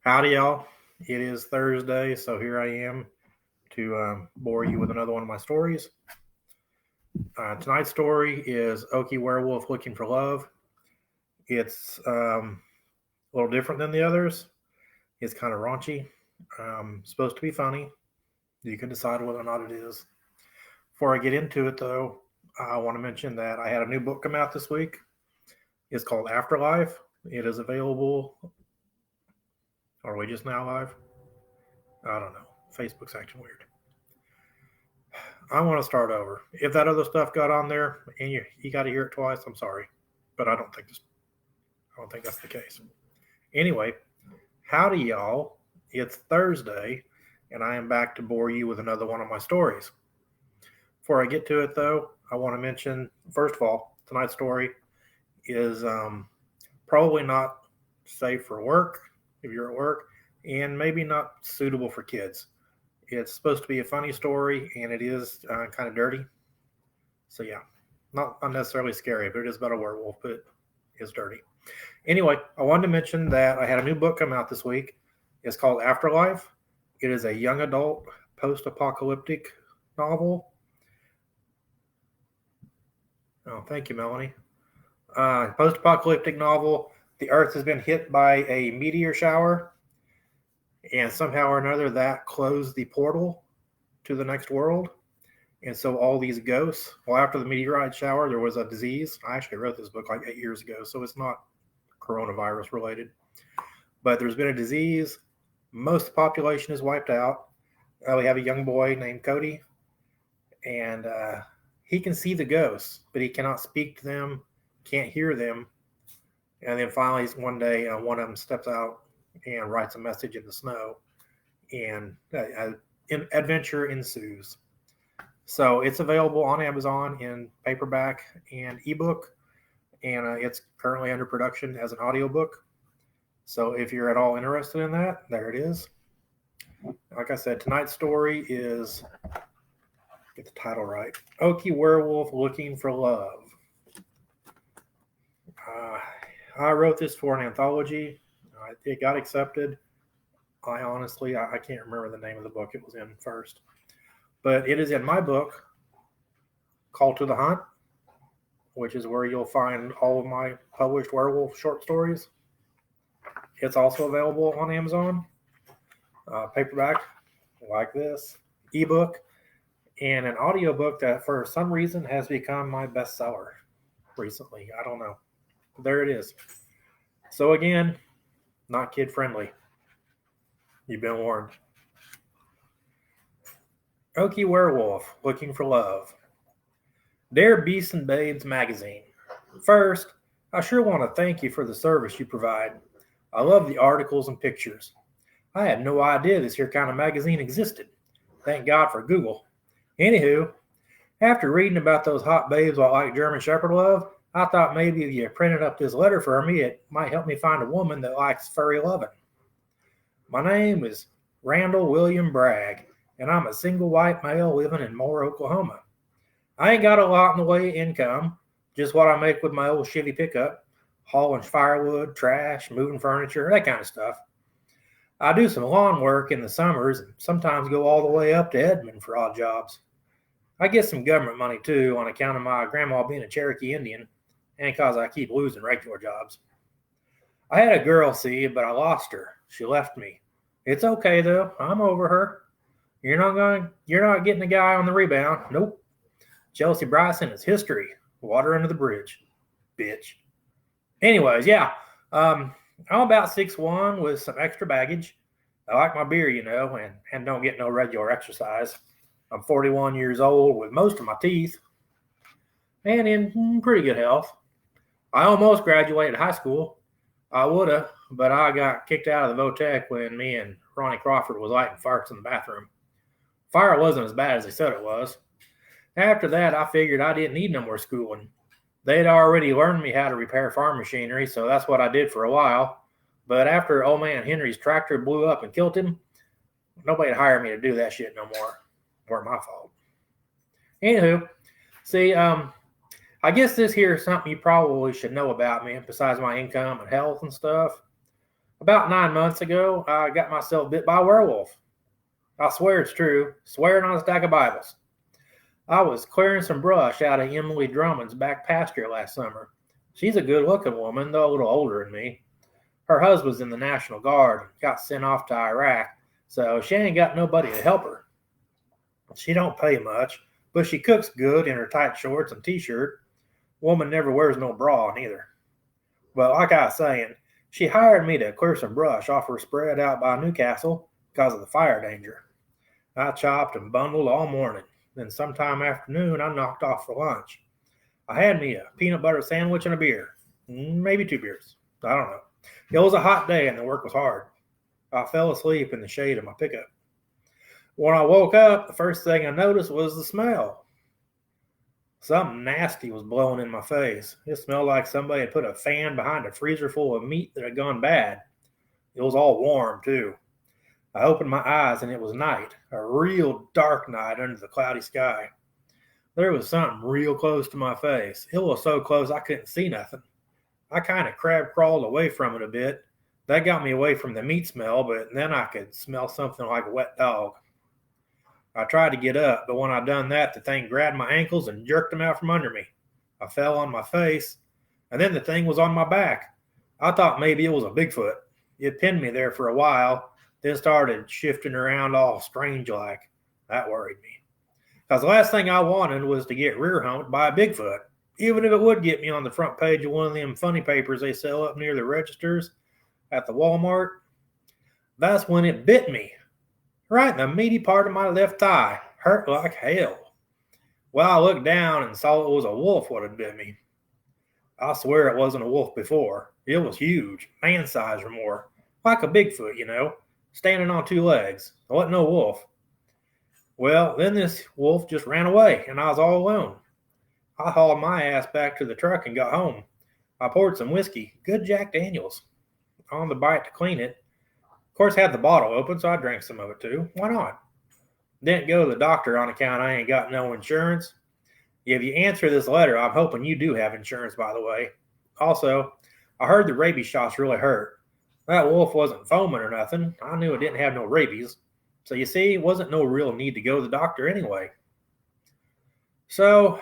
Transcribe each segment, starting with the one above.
Howdy, y'all. It is Thursday, so here I am to bore you with another one of my stories. Tonight's story is Okie Werewolf Looking for Love. It's a little different than the others. It's kind of raunchy. Supposed to be funny. You can decide whether or not it is. Before I get into it, though, I want to mention that I had a new book come out this week. It's called Afterlife. It is available. Are we just now live? I don't know. Facebook's acting weird. I want to start over. If that other stuff got on there and you got to hear it twice, I'm sorry, but I don't think that's the case. Anyway, howdy y'all. It's Thursday, and I am back to bore you with another one of my stories. Before I get to it, though, I want to mention first of all, tonight's story is probably not safe for work if you're at work, and maybe not suitable for kids. It's supposed to be a funny story, and it is kind of dirty. So, yeah, not unnecessarily scary, but it is about a werewolf, but it is dirty. Anyway, I wanted to mention that I had a new book come out this week. It's called Afterlife. It is a young adult post-apocalyptic novel. Oh, thank you, Melanie. Post-apocalyptic novel. The Earth has been hit by a meteor shower, and somehow or another that closed the portal to the next world. And so all these ghosts, well, after the meteorite shower, there was a disease. I actually wrote this book like 8 years ago, so it's not coronavirus related. But there's been a disease. Most of the population is wiped out. We have a young boy named Cody, and he can see the ghosts, but he cannot speak to them, can't hear them. And then finally, one day, one of them steps out and writes a message in the snow, and an adventure ensues. So it's available on Amazon in paperback and ebook, and it's currently under production as an audiobook. So if you're at all interested in that, there it is. Like I said, tonight's story is, get the title right, Okie Werewolf Looking for Love. I wrote this for an anthology. It got accepted. I honestly can't remember the name of the book it was in first. But it is in my book, Call to the Hunt, which is where you'll find all of my published werewolf short stories. It's also available on Amazon, paperback like this, ebook, and an audiobook that for some reason has become my bestseller recently. I don't know. There it is. So again, not kid friendly. You've been warned. Okie Werewolf Looking for Love. Dear Beasts and Babes magazine, first, I sure want to thank you for the service you provide. I love the articles and pictures. I had no idea this here kind of magazine existed. Thank God for Google. Anywho, after reading about those hot babes I like German Shepherd love, I thought maybe if you printed up this letter for me, it might help me find a woman that likes furry loving. My name is Randall William Bragg, and I'm a single white male living in Moore, Oklahoma. I ain't got a lot in the way of income, just what I make with my old Chevy pickup, hauling firewood, trash, moving furniture, that kind of stuff. I do some lawn work in the summers and sometimes go all the way up to Edmond for odd jobs. I get some government money too on account of my grandma being a Cherokee Indian and because I keep losing regular jobs. I had a girl, see, but I lost her. She left me. It's okay though. I'm over her. You're not getting a guy on the rebound. Nope. Chelsea Bryson is history. Water under the bridge. Bitch. Anyways, yeah. I'm about 6'1" with some extra baggage. I like my beer, and don't get no regular exercise. I'm 41 years old with most of my teeth and in pretty good health. I almost graduated high school. I would have, but I got kicked out of the Votech when me and Ronnie Crawford was lighting farts in the bathroom. Fire wasn't as bad as they said it was. After that, I figured I didn't need no more schooling. They'd already learned me how to repair farm machinery, so that's what I did for a while. But after old man Henry's tractor blew up and killed him, nobody'd hire me to do that shit no more. Weren't my fault. Anywho, see, I guess this here is something you probably should know about me, besides my income and health and stuff. About 9 months ago, I got myself bit by a werewolf. I swear it's true, swearing on a stack of Bibles. I was clearing some brush out of Emily Drummond's back pasture last summer. She's a good-looking woman, though a little older than me. Her husband's in the National Guard and got sent off to Iraq, so she ain't got nobody to help her. She don't pay much, but she cooks good in her tight shorts and t-shirt. Woman never wears no bra neither. Well, like I was saying, she hired me to clear some brush off her spread out by Newcastle because of the fire danger. I chopped and bundled all morning. Then sometime afternoon, I knocked off for lunch. I had me a peanut butter sandwich and a beer. Maybe 2 beers. I don't know. It was a hot day and the work was hard. I fell asleep in the shade of my pickup. When I woke up, the first thing I noticed was the smell. Something nasty was blowing in my face. It smelled like somebody had put a fan behind a freezer full of meat that had gone bad. It was all warm, too. I opened my eyes and it was night, a real dark night under the cloudy sky. There was something real close to my face. It was so close I couldn't see nothing. I kind of crab crawled away from it a bit. That got me away from the meat smell, but then I could smell something like a wet dog. I tried to get up, but when I done that, the thing grabbed my ankles and jerked them out from under me. I fell on my face, and then the thing was on my back. I thought maybe it was a Bigfoot. It pinned me there for a while, then started shifting around all strange-like. That worried me. Because the last thing I wanted was to get rear-humped by a Bigfoot, even if it would get me on the front page of one of them funny papers they sell up near the registers at the Walmart. That's when it bit me. Right in the meaty part of my left thigh. Hurt like hell. Well, I looked down and saw it was a wolf what had bit me. I swear it wasn't a wolf before. It was huge, man-size or more. Like a Bigfoot, standing on 2 legs. It wasn't no wolf. Well, then this wolf just ran away, and I was all alone. I hauled my ass back to the truck and got home. I poured some whiskey, good Jack Daniels, on the bite to clean it. Of course, had the bottle open, so I drank some of it too. Why not? Didn't go to the doctor on account I ain't got no insurance. If you answer this letter, I'm hoping you do have insurance, by the way. Also, I heard the rabies shots really hurt. That wolf wasn't foaming or nothing. I knew it didn't have no rabies. So you see, it wasn't no real need to go to the doctor anyway. So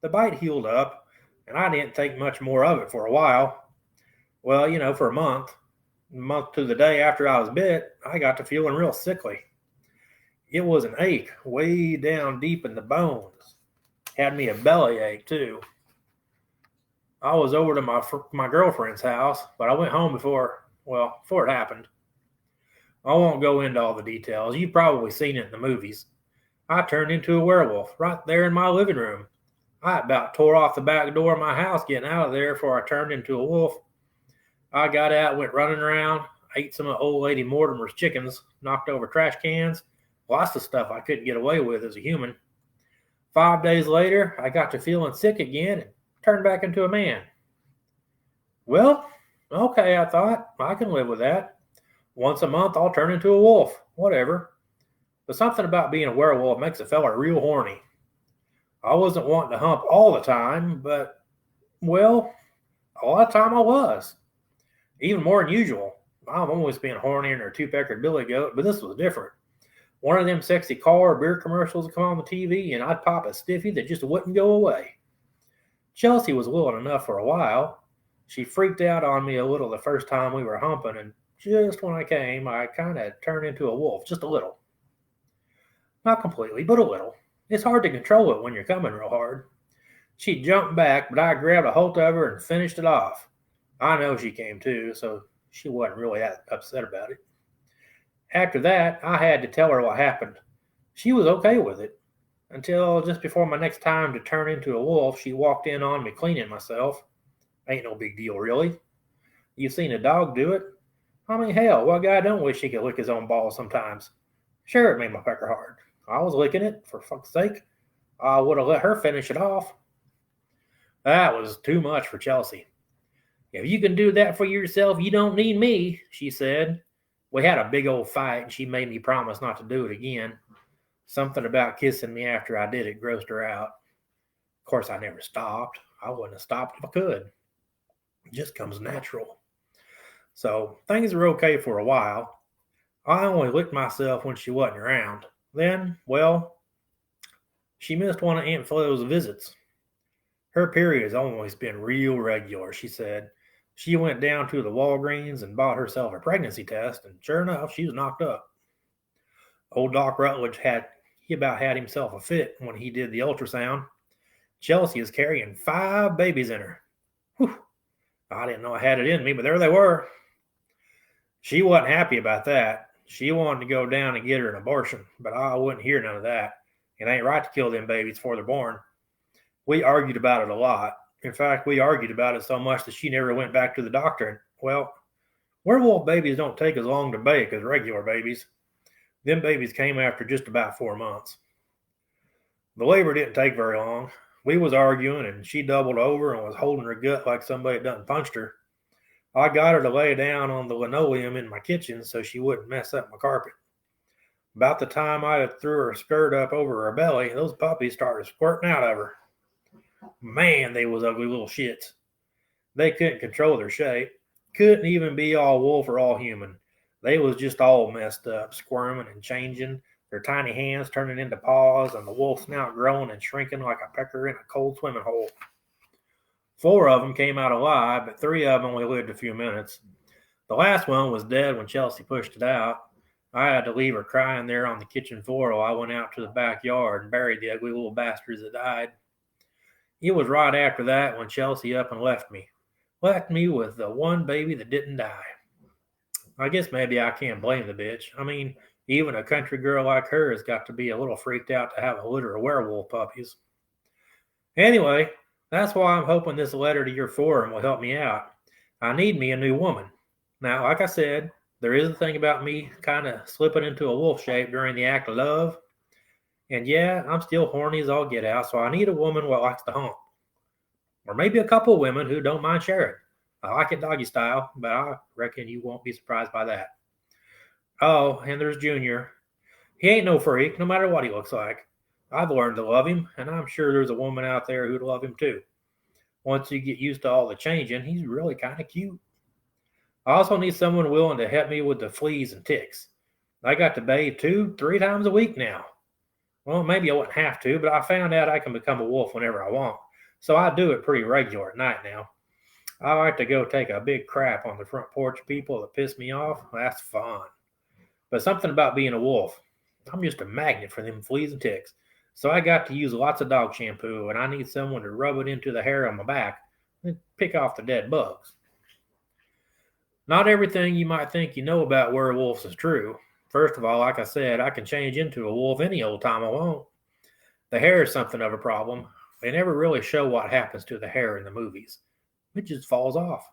the bite healed up, and I didn't think much more of it for a while. Well, for a month to the day after I was bit, I got to feeling real sickly. It was an ache way down deep in the bones. Had me a bellyache, too. I was over to my girlfriend's house, but I went home before it happened. I won't go into all the details. You've probably seen it in the movies. I turned into a werewolf right there in my living room. I about tore off the back door of my house getting out of there before I turned into a wolf. I got out, went running around, ate some of old lady Mortimer's chickens, knocked over trash cans, lots of stuff I couldn't get away with as a human. 5 days later, I got to feeling sick again and turned back into a man. Well, okay, I thought, I can live with that. Once a month, I'll turn into a wolf, whatever. But something about being a werewolf makes a fella real horny. I wasn't wanting to hump all the time, but, a lot of time I was. Even more than usual. I've always been hornier than a two-peckered billy goat, but this was different. One of them sexy car or beer commercials would come on the TV, and I'd pop a stiffy that just wouldn't go away. Chelsea was willing enough for a while. She freaked out on me a little the first time we were humping, and just when I came, I kind of turned into a wolf, just a little. Not completely, but a little. It's hard to control it when you're coming real hard. She jumped back, but I grabbed a hold of her and finished it off. I know she came too, so she wasn't really that upset about it. After that, I had to tell her what happened. She was okay with it. Until just before my next time to turn into a wolf, she walked in on me cleaning myself. Ain't no big deal, really. You seen a dog do it? I mean, hell, what guy don't wish he could lick his own balls sometimes? Sure, it made my pecker hard. I was licking it, for fuck's sake. I would have let her finish it off. That was too much for Chelsea. If you can do that for yourself, you don't need me, she said. We had a big old fight, and she made me promise not to do it again. Something about kissing me after I did it grossed her out. Of course, I never stopped. I wouldn't have stopped if I could. It just comes natural. So things were okay for a while. I only licked myself when she wasn't around. Then, well, she missed one of Aunt Flo's visits. Her period has always been real regular, she said. She went down to the Walgreens and bought herself a pregnancy test, and sure enough, she was knocked up. Old Doc Rutledge he about had himself a fit when he did the ultrasound. Chelsea is carrying 5 babies in her. Whew, I didn't know I had it in me, but there they were. She wasn't happy about that. She wanted to go down and get her an abortion, but I wouldn't hear none of that. It ain't right to kill them babies before they're born. We argued about it a lot. In fact, we argued about it so much that she never went back to the doctor. And, well, werewolf babies don't take as long to bake as regular babies. Them babies came after just about 4 months. The labor didn't take very long. We was arguing, and she doubled over and was holding her gut like somebody done punched her. I got her to lay down on the linoleum in my kitchen so she wouldn't mess up my carpet. About the time I threw her skirt up over her belly, those puppies started squirting out of her. Man, they was ugly little shits. They couldn't control their shape. Couldn't even be all wolf or all human. They was just all messed up, squirming and changing, their tiny hands turning into paws, and the wolf snout growing and shrinking like a pecker in a cold swimming hole. 4 of them came out alive, but 3 of them only lived a few minutes. The last one was dead when Chelsea pushed it out. I had to leave her crying there on the kitchen floor while I went out to the backyard and buried the ugly little bastards that died. It was right after that when Chelsea up and left me. Left me with the one baby that didn't die. I guess maybe I can't blame the bitch. I mean, even a country girl like her has got to be a little freaked out to have a litter of werewolf puppies. Anyway, that's why I'm hoping this letter to your forum will help me out. I need me a new woman. Now, like I said, there is a thing about me kind of slipping into a wolf shape during the act of love. And yeah, I'm still horny as all get out, so I need a woman what likes to hunt. Or maybe a couple of women who don't mind sharing. I like it doggy style, but I reckon you won't be surprised by that. Oh, and there's Junior. He ain't no freak, no matter what he looks like. I've learned to love him, and I'm sure there's a woman out there who'd love him too. Once you get used to all the changing, he's really kind of cute. I also need someone willing to help me with the fleas and ticks. I got to bathe 2-3 times a week now. Well, maybe I wouldn't have to, but I found out I can become a wolf whenever I want. So I do it pretty regular at night now. I like to go take a big crap on the front porch of people that piss me off. That's fun. But something about being a wolf. I'm just a magnet for them fleas and ticks. So I got to use lots of dog shampoo, and I need someone to rub it into the hair on my back and pick off the dead bugs. Not everything you might think you know about werewolves is true. First of all, like I said, I can change into a wolf any old time I want. The hair is something of a problem. They never really show what happens to the hair in the movies. It just falls off.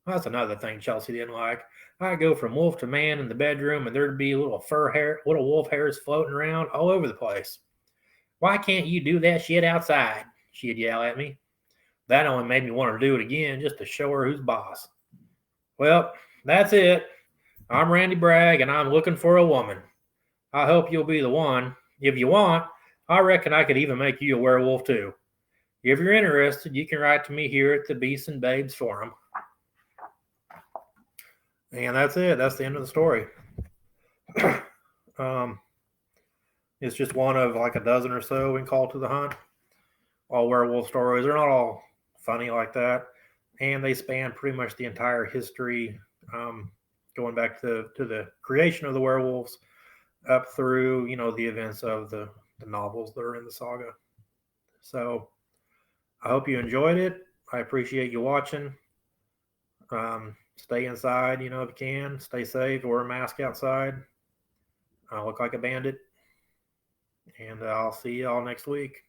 That's another thing Chelsea didn't like. I go from wolf to man in the bedroom, and there'd be little wolf hairs floating around all over the place. Why can't you do that shit outside? She'd yell at me. That only made me want to do it again just to show her who's boss. Well, that's it. I'm Randy Bragg, and I'm looking for a woman. I hope you'll be the one. If you want, I reckon I could even make you a werewolf too. If you're interested, you can write to me here at the Beasts and Babes Forum. And that's it. That's the end of the story. It's just one of like a dozen or so in Call to the Hunt. All werewolf stories. They're not all funny like that. And they span pretty much the entire history, going back to the creation of the werewolves up through, the events of the novels that are in the saga. So I hope you enjoyed it. I appreciate you watching. Stay inside, if you can. Stay safe. Wear a mask outside. Look like a bandit. And I'll see you all next week.